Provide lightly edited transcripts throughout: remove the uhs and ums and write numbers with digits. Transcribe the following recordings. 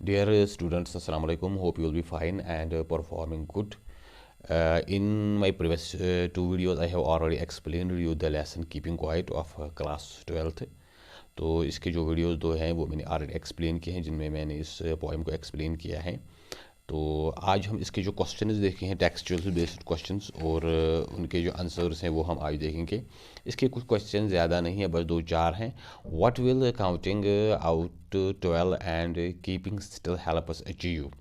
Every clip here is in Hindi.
Dear students, Assalamu alaikum. Hope you will be fine and performing good. In my previous two videos, I have already explained you the lesson keeping quiet of class 12th. तो इसके जो वीडियोस दो हैं वो मैंने ऑलरेडी एक्सप्लेन किए हैं, जिनमें मैंने इस पोएम को एक्सप्लेन किया है। तो आज हम इसके जो क्वेश्चंस देखे हैं टेक्सचुअल बेस्ड क्वेश्चंस, और उनके जो आंसर्स हैं वो हम आज देखेंगे। इसके कुछ क्वेश्चन ज़्यादा नहीं है, बस दो चार हैं। What will counting out 12 and keeping still help us achieve.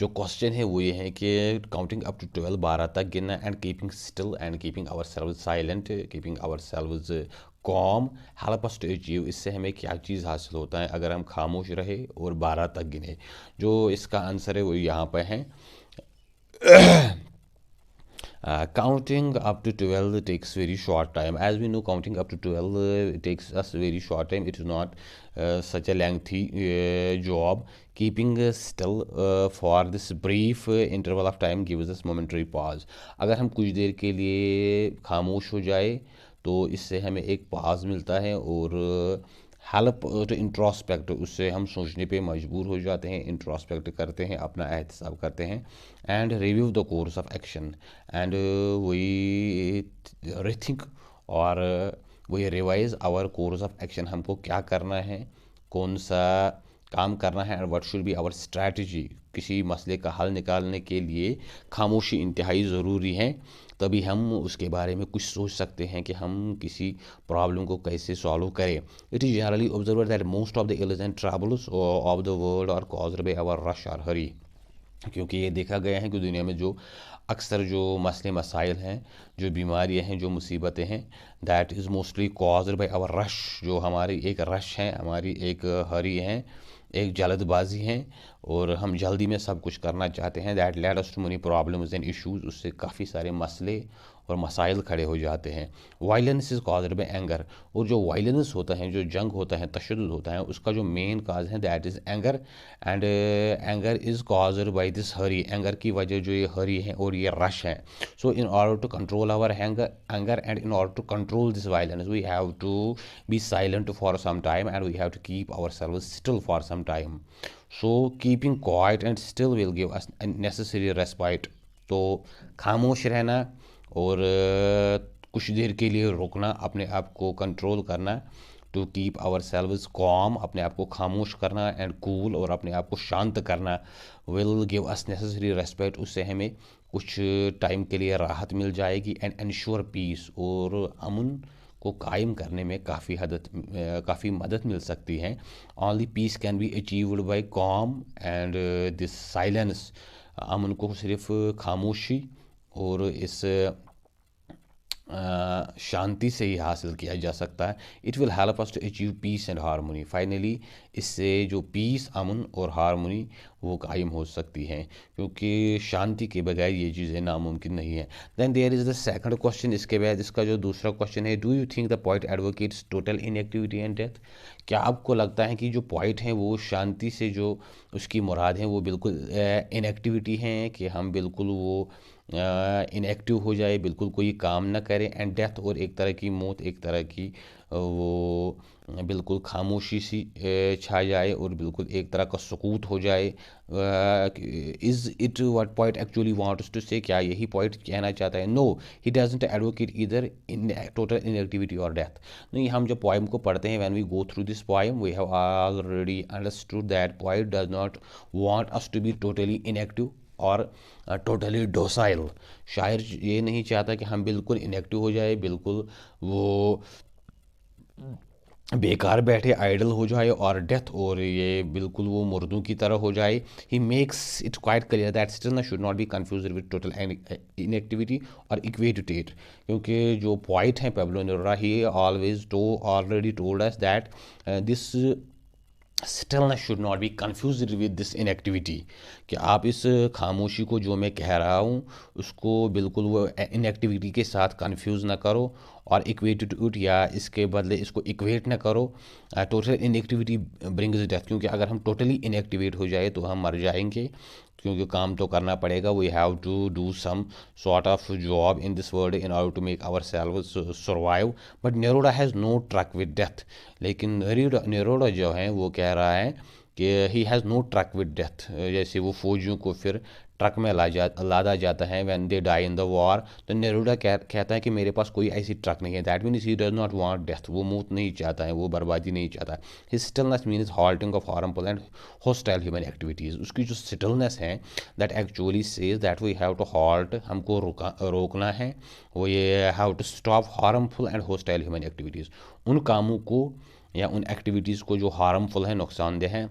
जो क्वेश्चन है वो ये है कि काउंटिंग अप टू 12 12 तक गिनना, and keeping still and keeping ourselves silent, keeping ourselves calm help us to achieve. इससे हमें क्या चीज़ हासिल होता है अगर हम खामोश रहे और 12 तक गिने। जो इसका आंसर है वो यहाँ पर है। Counting up to 12 takes very short time. As we know, counting up to 12 takes us very short time. It is not such a lengthy job. Keeping still for this brief interval of time gives us momentary pause. अगर हम कुछ देर के लिए खामोश हो जाए तो इससे हमें एक पाज मिलता है, और हेल्प टू इंट्रोस्पेक्ट, उससे हम सोचने पे मजबूर हो जाते हैं, इंट्रोस्पेक्ट करते हैं, अपना एहतसाब करते हैं। And review the course of action, and we rethink, और we revise our course of action. हमको क्या करना है, कौन सा काम करना है, and what should be our strategy. किसी मसले का हल निकालने के लिए खामोशी इंतहाई ज़रूरी है, तभी हम उसके बारे में कुछ सोच सकते हैं कि हम किसी प्रॉब्लम को कैसे सॉल्व करें। It is generally observe that most of the ills and troubles of the world are caused by our rush और हरी। क्योंकि ये देखा गया है कि दुनिया में जो अक्सर जो मसले मसाइल हैं, जो बीमारियां हैं, जो मुसीबतें हैं, that is mostly caused by our rush. जो हमारी एक रश है, हमारी एक हरी है, एक जल्दबाजी है, और हम जल्दी में सब कुछ करना चाहते हैं। That led us to money problems and issues. उससे काफ़ी सारे मसले और मसाइल खड़े हो जाते हैं। Violence is caused by anger. और जो वायलेंस होता है, जो जंग होता है, तशद्दुद होता है, उसका जो मेन काज है that is anger. And anger is caused by this Hari. Anger की वजह जो ये हरी है और ये रश है। So in order to control our anger and in order to control this violence we have to be silent for some time, and we have to keep ourselves still for some time. So keeping quiet and still will give us a necessary respite. तो खामोश रहना और कुछ देर के लिए रुकना, अपने आप को कंट्रोल करना, to keep ourselves calm, अपने आप को खामोश करना, एंड कूल, और अपने आप को शांत करना, will give us necessary respect. उससे हमें कुछ टाइम के लिए राहत मिल जाएगी, एंड एंश्योर पीस, और अमन को कायम करने में काफ़ी मदद मिल सकती है। Only peace can be achieved by calm and this silence. अमन को सिर्फ खामोशी और इस शांति से ही हासिल किया जा सकता है। It will help us to achieve peace and harmony. Finally इससे जो पीस, अमन और हारमोनी वो कायम हो सकती हैं, क्योंकि शांति के बगैर ये चीज़ें नामुमकिन नहीं है। Then there is the second question. इसके बाद इसका जो दूसरा क्वेश्चन है, do you think the poet advocates total inactivity and death. क्या आपको लगता है कि जो पोइट हैं वो शांति से जो उसकी मुराद है वो बिल्कुल इनएक्टिविटी हैं, कि हम बिल्कुल वो इनएक्टिव हो जाए, बिल्कुल कोई काम ना करें, एंड डेथ, और एक तरह की मौत, एक तरह की वो बिल्कुल खामोशी सी छा जाए, और बिल्कुल एक तरह का सुकूत हो जाए। Is it what point actually wants to say. क्या यही पॉइंट कहना चाहता है? नो, ही डजंट एडवोकेट इधर इन टोटल इनएक्टिविटी और डेथ। नहीं, हम जब पोइम को पढ़ते हैं, when we go through this poem, we have already understood that poet does not want us to be totally inactive और टोटली डोसाइल। शायर ये नहीं चाहता कि हम बिल्कुल इनएक्टिव हो जाए, बिल्कुल वो बेकार बैठे, आइडल हो जाए, और डेथ, और ये बिल्कुल वो मुर्दों की तरह हो जाए। He makes it quite clear that stillness should not be confuse with total inactivity और इक्वेटेड। क्योंकि जो पॉइंट हैं Pablo Neruda, he already told us that this stillness should not be confuse with this inactivity. कि आप इस खामोशी को, जो मैं कह रहा हूँ, उसको बिल्कुल वो इनएक्टिविटी के साथ कन्फ्यूज़ ना करो, और इक्वेट टू इट, या इसके बदले इसको इक्वेट ना करो। Total inactivity brings death. क्योंकि अगर हम टोटली इनएक्टिवेट हो जाए तो हम मर जाएंगे, क्योंकि काम तो करना पड़ेगा। We have to do some sort of job in this world in order to make our selves survive. But Neruda has no truck with death. लेकिन नेरुदा जो है वो कह रहा है कि he has no truck with death, जैसे वो फौजियों को फिर ट्रक में लादा जाता है when they die in the war. तो नेरूडा कहता है कि मेरे पास कोई ऐसी ट्रक नहीं है। That means he does not want death, वो मौत नहीं चाहता है, वो बर्बादी नहीं चाहता है। His stillness means halting of harmful and hostile human activities. उसकी जो स्टिलनेस है that actually says that we have to halt, हमको रोकना है, वो ये have to stop harmful and hostile human activities, उन कामों को या उन एक्टिविटीज़ को जो हार्मफुल हैं, नुकसानदेह हैं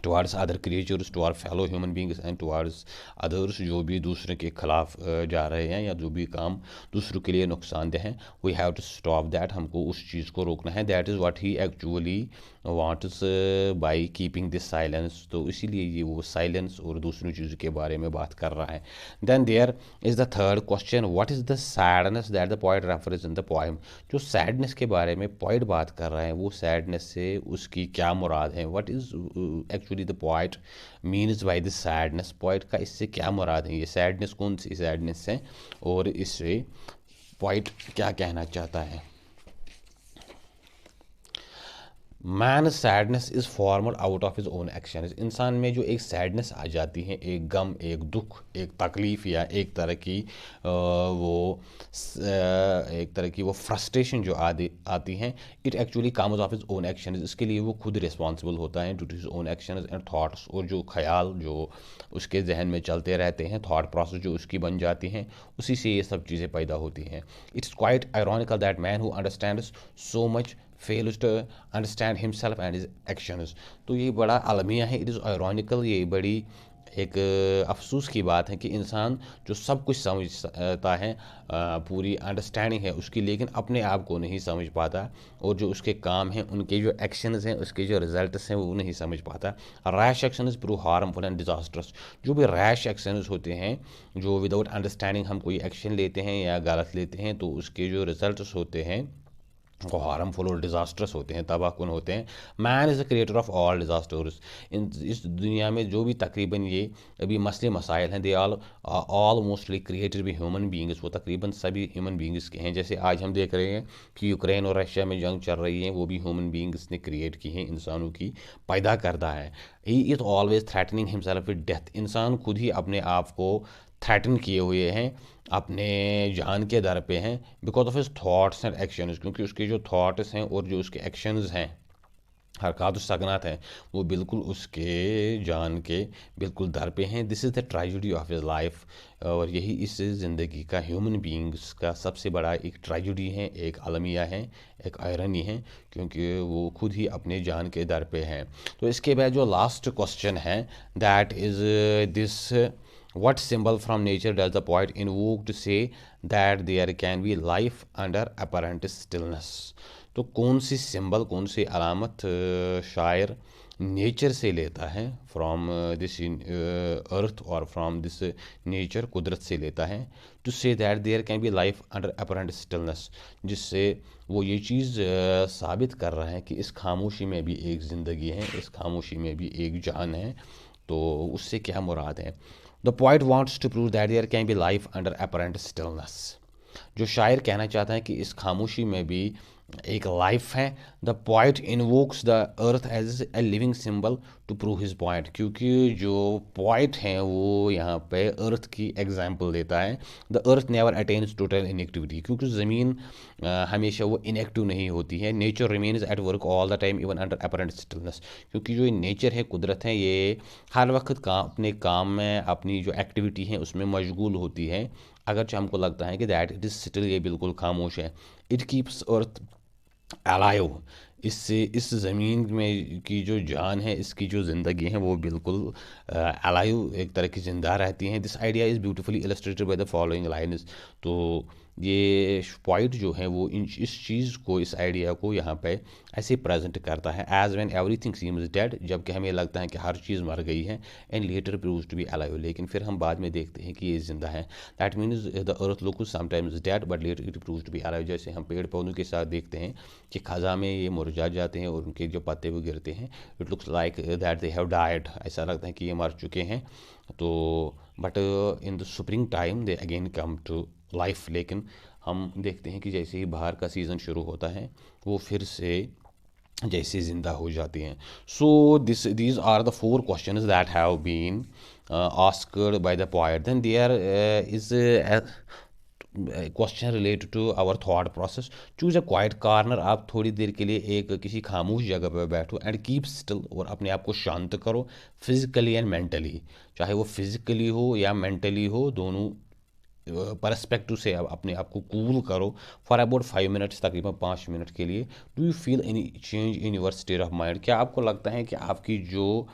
towards other creatures, to our fellow human beings and towards others, जो भी दूसरे के खिलाफ जा रहे हैं या जो भी काम दूसरों के लिए नुकसानदेह हैं, we have to stop that, हमको उस चीज़ को रोकना है। That is what he actually wants by keeping this silence. तो इसीलिए ये वो साइलेंस और दूसरी चीज़ों के बारे में बात कर रहा है। Then there is the third question, what is the sadness that the poet refers in the poem. जो सैडनेस के बारे में पोएट बात कर रहा है, वो सैडनेस से उसकी क्या मुराद है, what is actually the poet means by the sadness. Poet का इससे क्या मुराद है, ये सैडनेस कौन सी सैडनेस है और इससे पोएट क्या कहना चाहता है। Man sadness is formed out of his own action. इंसान में जो एक सैडनेस आ जाती है, एक गम, एक दुख, एक तकलीफ़ या एक तरह की वो फ्रस्ट्रेशन जो आती हैं, it actually comes of his own action. इसके लिए वो खुद रिस्पॉन्सिबल होता है to his own action and thoughts, और जो ख्याल जो उसके जहन में चलते रहते हैं, थाट प्रोसेस जो उसकी बन जाती हैं, उसी से ये सब चीज़ें पैदा होती हैं। It's quite ironical that man who understands so much fails to understand himself and his actions। तो ये बड़ा अलमिया है, इट इज़ आयरॉनिकल, ये बड़ी एक अफसोस की बात है कि इंसान जो सब कुछ समझता है, पूरी अंडरस्टैंडिंग है उसकी, लेकिन अपने आप को नहीं समझ पाता, और जो उसके काम हैं, उनके जो एक्शंस हैं, उसके जो रिजल्ट्स हैं, वो नहीं समझ पाता। Rash actions prove harmful and disasters. जो भी रैश एक्शंस होते हैं, जो विदाउट अंडरस्टैंडिंग हम कोई एक्शन लेते हैं या गलत लेते हैं, तो उसके जो रिजल्ट्स होते हैं वो हार्मफुल और डिज़ास्टर्स होते हैं, तबाहकुन होते हैं। Man is the creator of all disasters. इस दुनिया में जो भी तकरीबन ये अभी मसले मसाइल हैं, दे ऑल मोस्टली क्रिएटेड भी ह्यूमन बींग्स, वो तकरीबन सभी ह्यूमन बींग्स के हैं। जैसे आज हम देख रहे हैं कि यूक्रेन और रशिया में जंग चल रही है, वो भी ह्यूमन बींग्स ने क्रिएट की हैं, इंसानों की पैदा करता है। He is always threatening himself with death. इंसान खुद ही अपने आप को थ्रेटन किए हुए हैं, अपने जान के दर पे हैं, because of his thoughts and actions, क्योंकि उसके जो थाट्स हैं और जो उसके एक्शंस हैं, हरकत सकनात हैं, वो बिल्कुल उसके जान के बिल्कुल दर पे हैं। This is the tragedy of his life. और यही इस ज़िंदगी का, ह्यूमन बींग्स का सबसे बड़ा एक ट्रेजेडी है, एक अलमिया है, एक आयरनी है, क्योंकि वो खुद ही अपने जान के दर पे हैं। तो इसके बाद जो लास्ट क्वेश्चन है, that is this, what symbol from nature does the poet invoke to say that there can be life under apparent stillness। तो कौन सी सिंबल, कौन सी अलामत शायर नेचर से लेता है, फ्रॉम दिस अर्थ और फ्रॉम दिस नेचर, कुदरत से लेता है, to say that there can be life under apparent stillness, जिससे वो ये चीज़ साबित कर रहा है कि इस खामोशी में भी एक ज़िंदगी है, इस खामोशी में भी एक जान है। तो उससे क्या मुराद है। The poet wants to prove that there can be life under apparent stillness. जो शायर कहना चाहता है कि इस खामोशी में भी एक लाइफ है। The point invokes the earth as a living symbol to prove his point, क्योंकि जो पॉइंट हैं वो यहाँ पे अर्थ की एग्जांपल देता है। The earth never attains total inactivity, क्योंकि ज़मीन हमेशा वो इनएक्टिव नहीं होती है। Nature remains at work all the time even under apparent stillness, क्योंकि जो नेचर है, कुदरत है, ये हर वक्त अपने काम में, अपनी जो एक्टिविटी है उसमें मशगूल होती है, अगरचे हमको लगता है कि दैट इट इज़ स्टिल, ये बिल्कुल खामोश है। इट कीप्स अर्थ अलाइव, इससे इस ज़मीन में की जो जान है, इसकी जो ज़िंदगी है, वो बिल्कुल अलाइव, एक तरह की ज़िंदा रहती हैं। This idea is beautifully illustrated by the following lines. तो ये पॉइंट जो है वो इस चीज़ को, इस आइडिया को यहाँ पे ऐसे प्रेजेंट करता है। As when everything seems dead, जबकि हमें लगता है कि हर चीज़ मर गई है, and later proves to be alive, लेकिन फिर हम बाद में देखते हैं कि ये ज़िंदा है। That means the earth looks sometimes dead but later it proves to be alive. जैसे हम पेड़ पौधों के साथ देखते हैं कि खज़ां में ये मुरझा जाते हैं और उनके जो पत्ते वो गिरते हैं, it looks like that they have died, ऐसा लगता है कि ये मर चुके हैं। तो but in the spring time they again come to life. लेकिन हम देखते हैं कि जैसे ही बाहर का सीज़न शुरू होता है, वो फिर से जैसे ज़िंदा हो जाती हैं. सो these are the four questions that have been asked by the poet. Then there is a question related to our thought process. Choose a quiet corner. आप थोड़ी देर के लिए एक किसी खामोश जगह पर बैठो एंड कीप स्टिल, और अपने आप को शांत करो फिजिकली एंड मेंटली. चाहे वो फिजिकली हो या मेंटली हो, दोनों परस्पेक्टिव से आप अपने आप को कूल करो फॉर अबाउट 5 मिनट्स, तकरीबन 5 मिनट के लिए. Do you feel any change in your state of mind? क्या आपको लगता है कि आपकी जो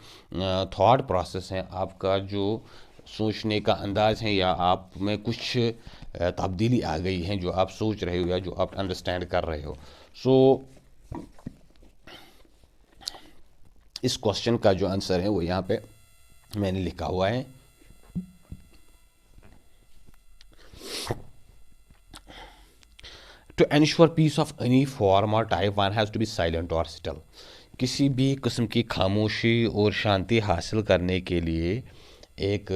थॉट प्रोसेस है, आपका जो सोचने का अंदाज है, या आप में कुछ तब्दीली आ गई है, जो आप सोच रहे हो या जो आप अंडरस्टैंड कर रहे हो? सो इस क्वेश्चन का जो आंसर है वो यहाँ पे मैंने लिखा हुआ है. To ensure peace of any form और type one has to be silent और स्टिल. किसी भी किस्म की खामोशी और शांति हासिल करने के लिए एक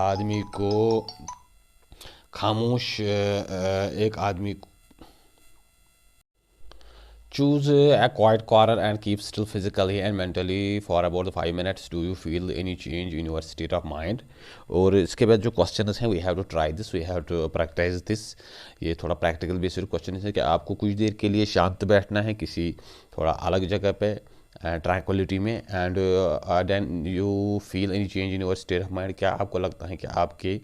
आदमी को खामोश एक आदमी choose a quiet corner and keep still physically and mentally for about 5 minutes. Do you feel any change in your state of mind? और इसके बाद जो क्वेश्चन हैं, we have to try this, we have to practice this. ये थोड़ा प्रैक्टिकल बेस्ड क्वेश्चन है कि आपको कुछ देर के लिए शांत बैठना है किसी थोड़ा अलग जगह पे ट्रैंक्विलिटी में, and then you feel any change in your state of mind. क्या आपको लगता है कि आपके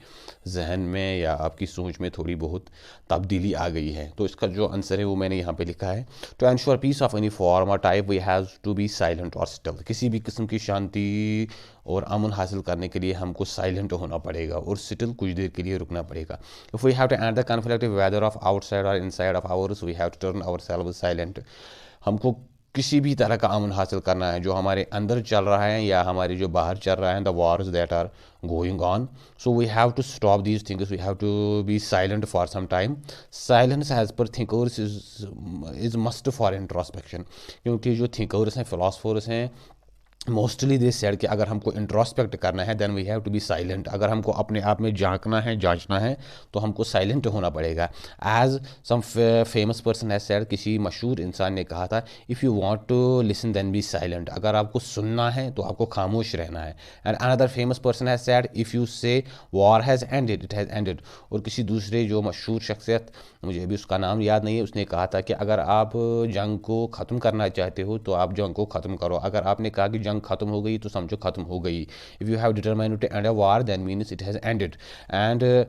जहन में या आपकी सोच में थोड़ी बहुत तब्दीली आ गई है? तो इसका जो आंसर है वो मैंने यहाँ पे लिखा है. To ensure peace of any form और type we has to be silent और स्टिल. किसी भी किस्म की शांति और अमन हासिल करने के लिए हमको साइलेंट होना पड़ेगा और स्टिल कुछ देर के लिए रुकना पड़ेगा. If we have to end the conflictive weather of outside और inside of ours, we have to turn ourselves silent. हमको किसी भी तरह का अमन हासिल करना है, जो हमारे अंदर चल रहा है या हमारे जो बाहर चल रहा है, the wars that are going on. So we have to stop these things, we have to be silent for some time. Silence as per thinkers is must for introspection. क्योंकि जो थिंकर्स हैं, फिलोसफर्स हैं, मोस्टली दिस सेड कि अगर हमको इंट्रोस्पेक्ट करना है then we have to be silent. अगर हमको अपने आप में झांकना है, जांचना है, तो हमको साइलेंट होना पड़ेगा. As some famous person has said, किसी मशहूर इंसान ने कहा था, if you want to listen then be silent. अगर आपको सुनना है तो आपको खामोश रहना है. And another famous person has said, if you say war has ended, it has ended. और किसी दूसरे जो मशहूर शख्सियत, मुझे अभी उसका नाम याद नहीं है, उसने कहा था कि अगर आप जंग को ख़त्म करना चाहते हो तो आप जंग को ख़त्म करो. अगर आपने कहा कि जंग ख़त्म हो गई तो समझो ख़त्म हो गई. If you have determined to end a war then means it has ended. And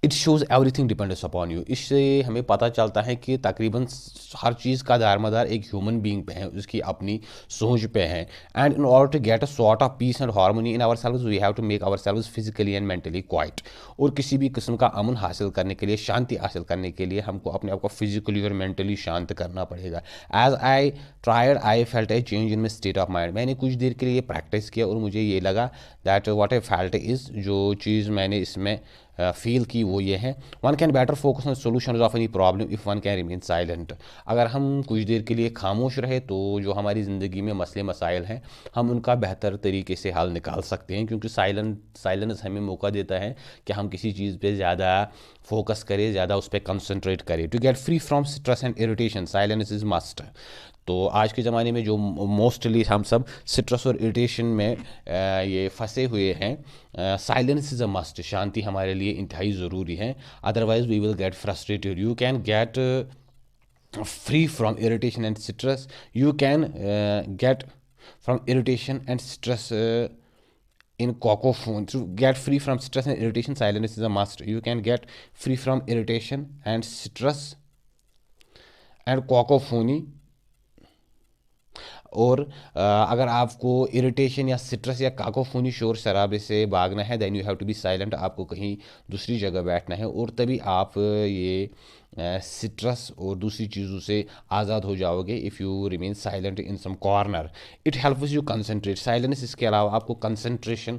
it shows everything depends upon you. इससे हमें पता चलता है कि तकरीबन हर चीज़ का दारमदार एक ह्यूमन बीइंग पे है, उसकी अपनी सोच पे है. And in order to get a sort of peace and harmony in our selves, we have to make our selves physically and mentally quiet. और किसी भी किस्म का अमन हासिल करने के लिए, शांति हासिल करने के लिए, हमको अपने आप को फिजिकली और मेंटली शांत करना पड़ेगा. As I tried I felt a change in my state of mind. मैंने कुछ देर के लिए प्रैक्टिस किया और मुझे ये लगा that what I felt is, जो चीज़ मैंने इसमें फील की वो ये है, one can better focus on solution of any problem if one can remain silent. अगर हम कुछ देर के लिए खामोश रहे तो जो हमारी ज़िंदगी में मसले मसाइल हैं, हम उनका बेहतर तरीके से हल निकाल सकते हैं. क्योंकि साइलेंस हमें मौका देता है कि हम किसी चीज़ पे ज़्यादा फोकस करें, ज़्यादा उस पर कंसनट्रेट करें. To get free from stress and irritation, silence is must. तो आज के ज़माने में जो मोस्टली हम सब स्ट्रेस और इरिटेशन में ये फंसे हुए हैं, साइलेंस इज़ अ मस्ट. शांति हमारे लिए इंतहाई ज़रूरी है, otherwise we will get frustrated. You can get free from irritation and stress. You can get from irritation and stress in cacophony. To get free from stress and irritation, silence is a must. You can get free from irritation and stress and cacophony. और अगर आपको इरिटेशन या स्ट्रेस या काकोफोनी शोर शराबे से भागना है, then you have to be silent. आपको कहीं दूसरी जगह बैठना है और तभी आप ये स्ट्रेस और दूसरी चीज़ों से आज़ाद हो जाओगे. If you remain silent in some corner, it helps you concentrate. Silence इसके अलावा आपको कंसंट्रेशन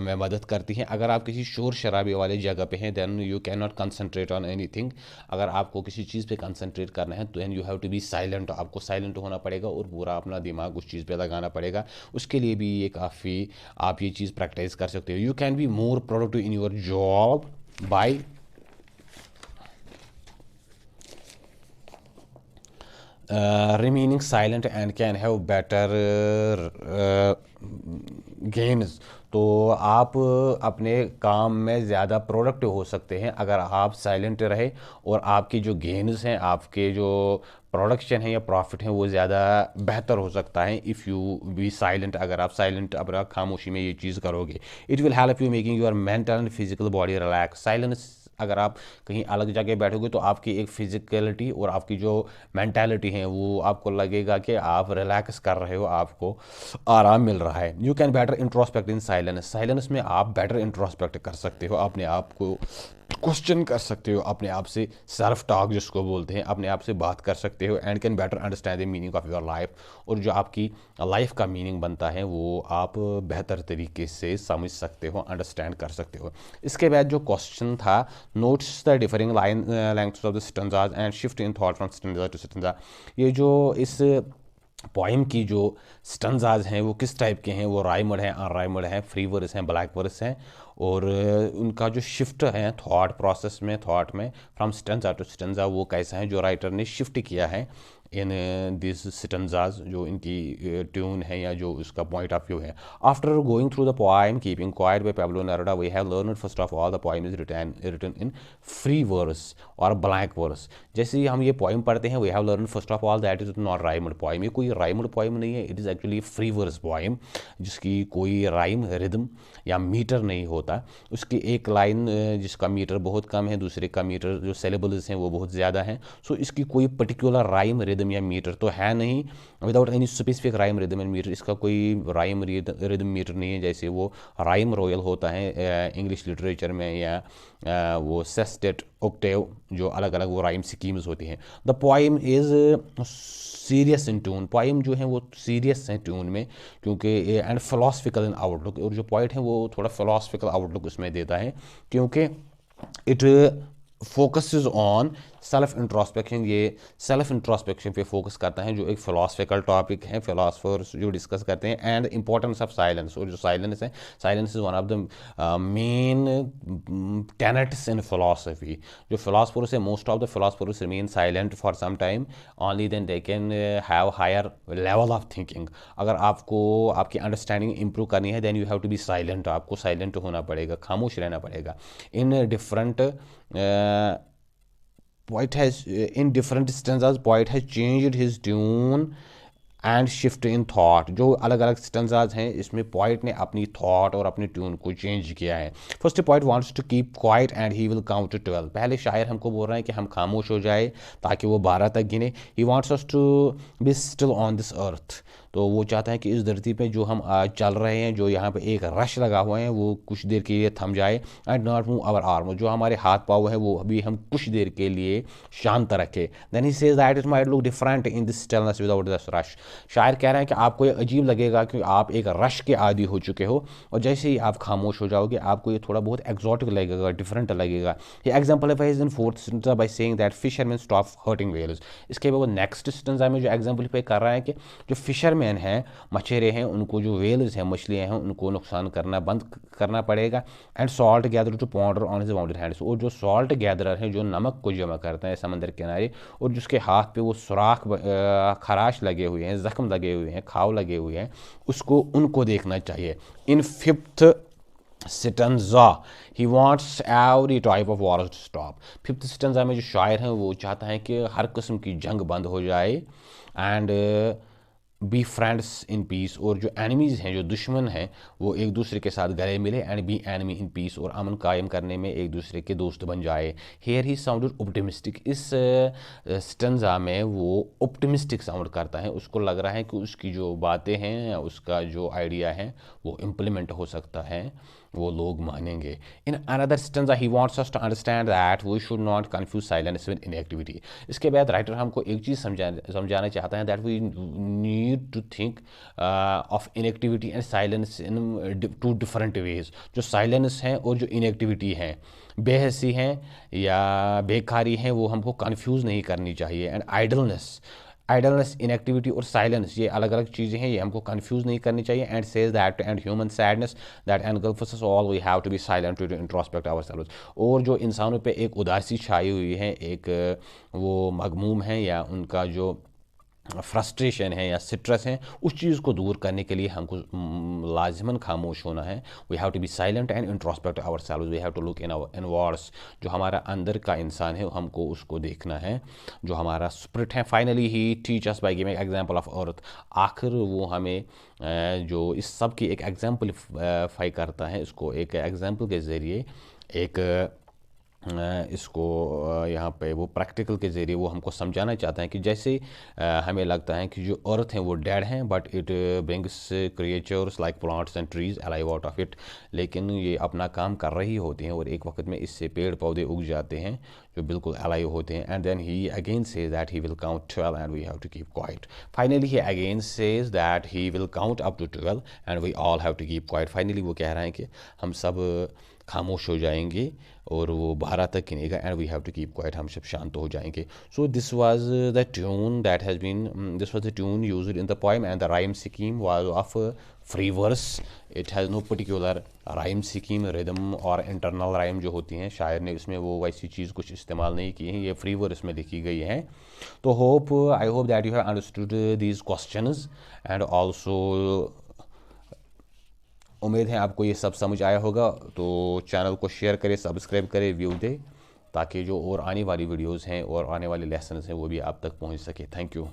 में मदद करती है. अगर आप किसी शोर शराबे वाले जगह पे हैं, then you can not concentrate on anything. अगर आपको किसी चीज़ पे कंसंट्रेट करना है तो then you have to be silent. आपको साइलेंट होना पड़ेगा और पूरा अपना दिमाग उस चीज़ पे लगाना पड़ेगा. उसके लिए भी ये काफ़ी आप ये चीज़ प्रैक्टिस कर सकते हो. You can be more productive in your job by remaining silent and can have better gains। तो आप अपने काम में ज़्यादा प्रोडक्टिव हो सकते हैं अगर आप साइलेंट रहे, और आपकी जो गेन्स हैं, आपके जो प्रोडक्शन है या प्रॉफिट है, वो ज़्यादा बेहतर हो सकता है इफ़ यू बी साइलेंट। अगर आप साइलेंट, अगर खामोशी में ये चीज़ करोगे, it will help you making your mental and physical body relax. Silence, अगर आप कहीं अलग जगह बैठोगे तो आपकी एक फिजिकलिटी और आपकी जो मेंटालिटी है वो आपको लगेगा कि आप रिलैक्स कर रहे हो, आपको आराम मिल रहा है। You can better introspect in silence. Silence में आप बेटर इंट्रोस्पेक्ट कर सकते हो, अपने आप को क्वेश्चन कर सकते हो, अपने आप से सेल्फ टॉक जिसको बोलते हैं, अपने आप से बात कर सकते हो, and can better understand the meaning of your life. और जो आपकी लाइफ का मीनिंग बनता है वो आप बेहतर तरीके से समझ सकते हो, अंडरस्टैंड कर सकते हो। इसके बाद जो क्वेश्चन था, notes the differing line lengths of the stanzas and shift in thought from stanza to stanza. ये जो इस पोइम की जो स्टंजाज हैं वो किस टाइप के हैं, वो राइमड हैं, अनराइमड हैं, फ्री वर्स हैं, ब्लैक वर्स हैं, और उनका जो शिफ्ट है थॉट प्रोसेस में, थॉट में, फ्रॉम स्टंजा टू स्टंजा, वो कैसा है जो राइटर ने शिफ्ट किया है इन दिस स्टंजाज, जो इनकी ट्यून है या जो उसका पॉइंट ऑफ व्यू है। After going through the poem keeping quiet by Pablo Neruda, we have learned first of all the poem is written in free verse और ब्लैक वर्स। जैसे ही हम ये पोइम पढ़ते हैं, we have learn first of all that is not rhymed poem. ये कोई राइमड पोइम नहीं है, it is actually free verse poem, जिसकी कोई राइम, रिदम या मीटर नहीं होता। उसकी एक लाइन जिसका मीटर बहुत कम है, दूसरे का मीटर जो सेलेबल्स हैं वो बहुत ज़्यादा हैं। सो इसकी कोई पर्टिकुलर राइम, रिदम या मीटर तो है नहीं। Without any specific rhyme, rhythm and metre, इसका कोई राइम, रिदम, मीटर नहीं है। जैसे वो राइम रॉयल होता है इंग्लिश लिटरेचर में, या वो सेस्टेट, ऑक्टेव, जो अलग अलग वो राइम स्कीम्स होती हैं। The poem is serious in tune. Poem जो है वो सीरियस है ट्यून में, क्योंकि एंड फिलोसफिकल इन आउटलुक, और जो पोइट है वो थोड़ा फिलोसफिकल आउटलुक उसमें देता है, क्योंकि it focuses on self introspection. ये सेल्फ इंट्रोस्पेक्शन पे फोकस करता है, जो एक फिलोसफिकल टॉपिक है, फिलोसफर्स जो डिस्कस करते हैं, एंड इंपॉर्टेंस ऑफ साइलेंस। और जो साइलेंस है, silence is one of the main tenets in philosophy. जो फिलोसफर्स है, most of the philosophers remain silent for some time, only then they can have higher level of thinking. अगर आपको आपकी अंडरस्टैंडिंग इंप्रूव करनी है, then you have to be silent. आपको साइलेंट होना पड़ेगा, खामोश रहना पड़ेगा। In different poet has in different stanzas poet has changed his tune and shift in thought. जो अलग अलग स्टेंजाज हैं, इसमें पॉइंट ने अपनी थाट और अपनी ट्यून को चेंज किया है। First point wants to keep quiet and he will count to 12। पहले शायर हमको बोल रहे हैं कि हम खामोश हो जाए ताकि वो 12 तक गिने। He wants us to be still on this earth. तो वो चाहता है कि इस धरती पे जो हम आज चल रहे हैं, जो यहाँ पे एक रश लगा हुआ है, वो कुछ देर के लिए थम जाए। And not move our arm, जो हमारे हाथ पाँव है वो अभी हम कुछ देर के लिए शांत रखें। Then he says that it might look different in this stillness without this rush. शायर कह रहे हैं कि आपको ये अजीब लगेगा कि आप एक रश के आदी हो चुके हो, और जैसे ही आप खामोश हो जाओगे आपको ये थोड़ा बहुत एक्जॉटिक लगेगा, डिफरेंट लगेगा। ये exemplifies in fourth stanza by saying that fisherman stop hurting whales. इसके बाद वो नेक्स्ट स्टेंजा में जो एग्जाम्पलीफाई कर रहा है कि जो फिशरमैन हैं, मछेरे हैं, उनको जो व्हेल्स हैं, मछलियाँ हैं, उनको नुकसान करना बंद करना पड़ेगा। And salt gather to ponder on his bounded hands. और जो सॉल्ट गैदरर हैं, जो नमक को जमा करते हैं समंदर किनारे, और जिसके हाथ पे वो सुराख, खराश लगे हुए हैं, जख्म लगे हुए हैं, खाव लगे हुए हैं, उसको उनको देखना चाहिए। In fifth stanza he wants every type of war to stop. Fifth stanza में जो शायर हैं वो चाहता है कि हर किस्म की जंग बंद हो जाए, and be friends in peace. और जो एनिमीज़ हैं, जो दुश्मन हैं, वो एक दूसरे के साथ गले मिले, and be enemy in peace, और अमन कायम करने में एक दूसरे के दोस्त बन जाए। हेयर ही साउंडेड ऑप्टिमिस्टिक। इस स्टेंजा में वो ऑप्टिमिस्टिक साउंड करता है, उसको लग रहा है कि उसकी जो बातें हैं, उसका जो आइडिया है वो इम्प्लीमेंट हो सकता है, वो लोग मानेंगे। In another stanza he wants us to understand that we should not confuse silence with inactivity. इसके बाद राइटर हमको एक चीज़ समझाना चाहता है, that we need to think of inactivity and silence in two different ways. जो साइलेंस है और जो इनएक्टिविटी है, बेहसी हैं या बेकारी हैं, वो हमको कन्फ्यूज़ नहीं करनी चाहिए। एंड आइडलनेस, इनएक्टिविटी और साइलेंस, ये अलग अलग चीज़ें हैं, ये हमको कंफ्यूज नहीं करनी चाहिए। And says that and human sadness that engulfs us all we have to be silent to introspect ourselves. और जो इंसानों पे एक उदासी छाई हुई है, एक वो मगमूम है, या उनका जो फ्रस्ट्रेशन है या स्ट्रेस है, उस चीज़ को दूर करने के लिए हमको लाजिमन खामोश होना है। We have to be silent and introspect our selves, we have to look in our inwards. जो हमारा अंदर का इंसान है हमको उसको देखना है, जो हमारा स्पिरिट है। Finally he teach us by giving example of earth. आखिर वो हमें जो इस सब की एक एग्जाम्पलीफाई करता है, इसको एक एग्जाम्पल के ज़रिए एक इसको यहाँ पे वो प्रैक्टिकल के ज़रिए वो हमको समझाना चाहता है कि जैसे हमें लगता है कि जो अर्थ हैं वो डेड हैं, but it brings creatures like plants and trees alive out of it. लेकिन ये अपना काम कर रही होती हैं और एक वक्त में इससे पेड़ पौधे उग जाते हैं जो बिल्कुल अलाइव होते हैं। And then he again says that he will count 12 and we have to keep quiet. Finally he again says that he will count up to 12 and we all have to keep quiet. Finally वो कह रहे हैं कि हम सब खामोश हो जाएंगे और वो 12 तक गिनेगा and we have to keep quiet, हम सब शांत हो जाएंगे। So this was the tune that has been this was the tune used in the poem and the rhyme scheme was of free verse. It has no particular rhyme scheme, rhythm और इंटरनल राइम जो होती हैं शायर ने इसमें वो वैसी चीज़ कुछ इस्तेमाल नहीं की है, ये फ्री वर्स में लिखी गई है। तो I hope that you have understood these questions and also उम्मीद है आपको ये सब समझ आया होगा। तो चैनल को शेयर करें, सब्सक्राइब करें, व्यू दें, ताकि जो और आने वाली वीडियोस हैं और आने वाले लेसन्स हैं वो भी आप तक पहुंच सके। Thank you.